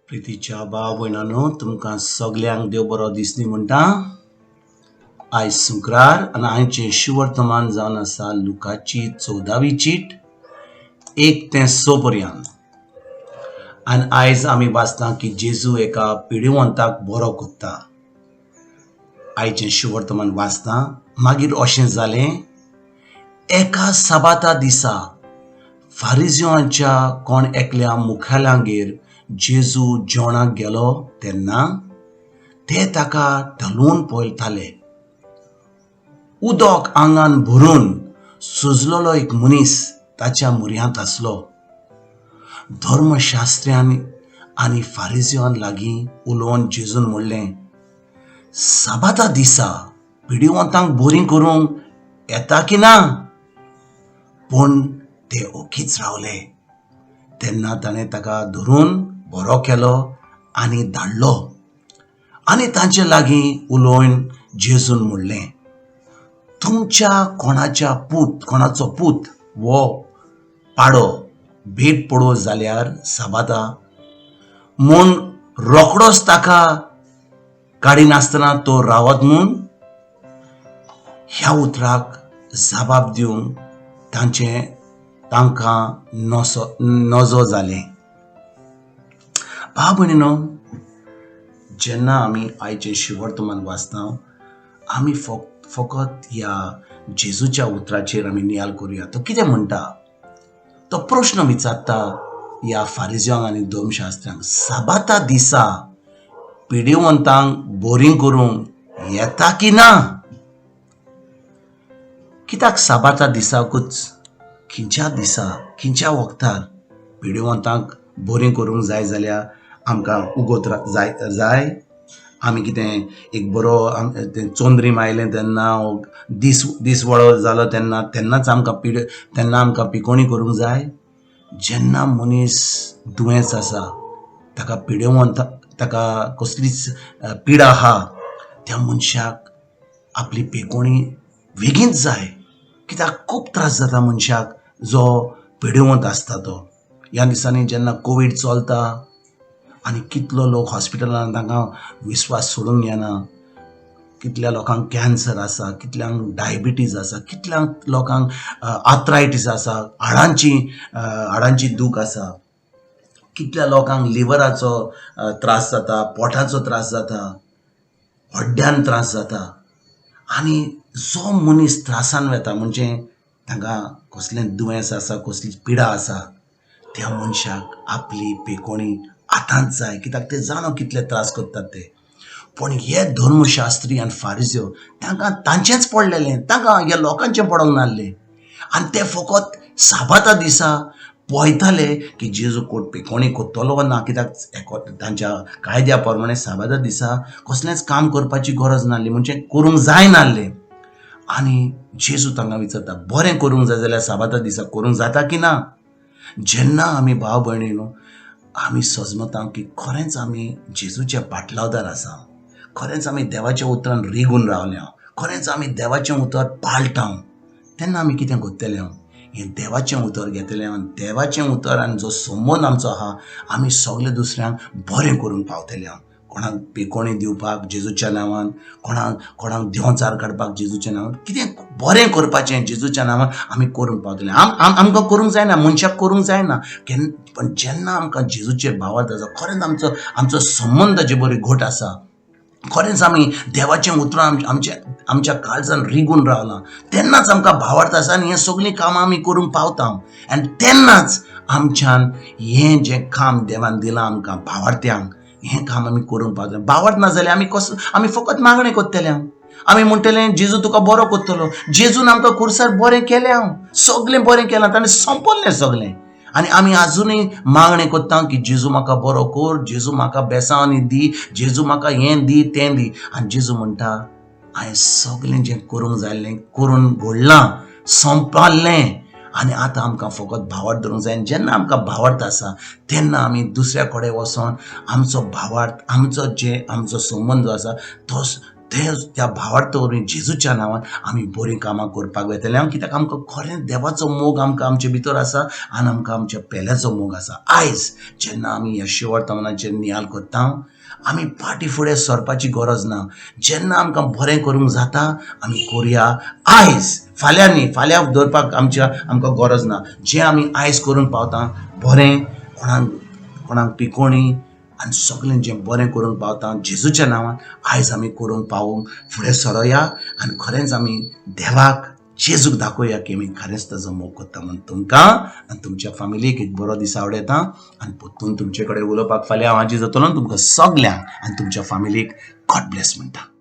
प्रितीच्या भाव भयणांनो, तुमकां सगल्यांक देव बरो दीस दी म्हणटा. आयज शुक्रार आनी आयचें शिवर्तमान जावन आसा लुकाची 14वी चीट 1 ते 6 पर्यंत. आनी आयज आमी वाचता की जेजू एका पिडीवंताक बरो कोत्ता. आयचें शिवर्तमान वाचता. मागीर अशें जालें, एका साबाता दिसा फारिजियांच्या कोण एकल्या मुखेल्यांगेर जेजू जेवणाक गेलो तेन्ना ते ताका ढलून पळयताले. उदक आंगान भरून सुजलोलो एक मनीस ताच्या मुर्यांत आसलो. धर्मशास्त्र्यान आनी फारिजियां लागीं उलोवन जेजून म्हणलें, साबाता दिसा पिडीवंतांक बरी करूंक येता की ना? पूण ते ओगीच रावले. तेन्ना ताणें ताका धरून बरो केलो आनी धाडलो. आनी तांचे लागीं उलोवन जेजून म्हणलें, तुमच्या कोणाचो पूत वो पाडो भेट पडो जाल्यार साबाता म्हूण रोखडोच ताका काडिनासतना तो रावत म्हूण? ह्या उतराक जबाब दिवंक तांकां नजो जालें. भाव भयणीनो, जेन्ना आमी आयचें शिवर्तमान वाचता, आमी फकत ह्या जेजूच्या उतराचेर आमी नियाल करुया. तो कितें म्हणटा? तो प्रश्न विचारता ह्या फारिजियांक आनी धर्मशास्त्र्यांक, साबाता दिसा पिडीवंतांक बरी करूंक येता की ना? कित्याक साबाता दिसाकूच खंयच्या वक्तार पिडीवंतांक बरी करूंक जाय जाल्यार आमकां उगोत जाय. आमी कितें एक बरो चोंद्रीम आयलें तेन्ना दीस वळो जालो तेन्नाच आमकां पिकोणी करूंक जाय. जेन्ना मनीस दुयेंस आसा, ताका कसलीच पिडा आहा, त्या मनशाक आपली पिकोणी बेगीनच जाय. कित्याक खूब त्रास जाता मनशाक जो पिडीवंत आसता तो. ह्या दिसांनी जेन्ना कोवीड चलता आनी कितलो लोक हॉस्पिटलांत तांकां विस्वास सोडूंक येना. कितल्या लोकांक कॅन्सर आसा, कितल्यांक डायबिटीज आसा, कितल्यांक लोकांक आर्थरायटीस आसा, हाडांची दूख आसा, कितल्या लोकांक लिव्हराचो त्रास जाता, पोटाचो त्रास जाता, हड्ड्यान त्रास जाता. आनी जो मनीस त्रासान वता म्हणजे तांकां कसलें दुयेंस आसा, कसली पिडा आसा, त्या मनशाक आपली पिकोणी आतांच जाय. कित्याक ते जाणो कितले त्रास करतात ते. पूण हे धर्मशास्त्री आनी फारिजियो तांकां तांचेंच पडलेलें, तांकां ह्या लोकांचें पडोंक नासलें. आनी ते फकत साबाता दिसा पळयताले की जेजू कोण पिकोणी कोत्तलो वा ना. कित्याक तांच्या कायद्या प्रमाणे साबाता दिसा कसलेंच काम करपाची गरज नासली, म्हणजे करूंक जाय नासलें. आनी जेजू तांकां विचारता, बरें करूंक जाय जाल्यार साबाता दिसा करूंक जाता की ना? जेन्ना आमी भाव भयणीनो आमी सजमता की खरेंच आमी जेजूचे पाटलावदार आसा, खरेंच आमी देवाच्या उतरान रिगून रावल्या, खरेंच आमी देवाचें उतर पाळटा, तेन्ना आमी कितें करतले? हें देवाचें उतर घेतलें आनी देवाचें उतर आनी जो संबंद आमचो आहा, आमी सगळे दुसऱ्यांक बरें करून पावतले. कोणाक पिकोणी दिवपाक जेजूच्या नांवान, कोणाक देंवचार काडपाक जेजूच्या नांवान, कितें बरें करपाचें जेजूच्या नांवान आमी करून पावतले. आमकां करूंक जायना, मनशाक करूंक जायना. पण जेन्ना आमकां जेजूचेर भावार्थ आसा, खरेंच आमचो संबंद जे बरी घट आसा, खरेंच आमी देवाचें उतरां आमच्या काळजान रिगून रावलां, तेन्नाच आमकां भावार्थ आसा आनी हें सगळीं कामां आमी करून पावता. आनी तेन्नाच आमच्यान हें जें काम देवान दिलां आमकां भावार्थ्यांक, हें काम आमी करून पावतले. भावार्थ ना जाल्यार आमी फकत मागणें करतले. आमी म्हणटलें जेजू तुका बरो करतलो. जेजून आमकां खुर्सार बरें केलें, सगळें बरें केलां, ताणें संपल्लें सगळें. आनी आमी आजुनूय मागणें करता की जेजू म्हाका बरो कर, जेजू म्हाका बेसांनी दी, जेजू म्हाका हें दी तें दी. आनी जेजू म्हणटा, हांवें सगळें जें करूंक जाल्लें करून घडलां, संपाल्लें. आनी आतां आमकां फकत भावार्थ धरूंक जाय. जेन्ना आमकां भावार्थ आसा तेन्ना आमी दुसऱ्या कडेन वचोन आमचो भावार्थ, आमचो संबंद जो आसा त्या भावार्थ वरून जेजूच्या नांवान आमी बरीं कामां करपाक वयतले कित्याक आमकां खरें देवाचो मोग आमकां आमचे भितर आसा आनी आमकां आमच्या पेल्याचो मोग आसा. आयज जेन्ना आमी ह्या वर्तमानाचेर नियाळ करता आमी फाटीं फुडें सरपाची गरज ना. जेन्ना आमकां बरें करूंक जाता आमी करुया आयज, फाल्यां न्ही, फाल्यां दवरपाक आमकां गरज ना. जें आमी आयज करून पावता बरें, कोणाक पिकोवणी आनी सगळें जें बरें करूंक पावता जेजूच्या नांवान आयज आमी करूंक पावूंक फुडें सरोया आनी खरेंच आमी देवाक जेजूक दाखोवया की आमी खरेंच ताचो मोग करता म्हणून तुमकां आनी तुमच्या फॅमिलीक एक बरो दीस आवडयता आनी परतून तुमचे कडेन उलोवपाक फाल्यां हांव हाजीर जातलो तुमकां सगल्यांक आनी तुमच्या फॅमिलीक गॉड ब्लेस म्हणटा.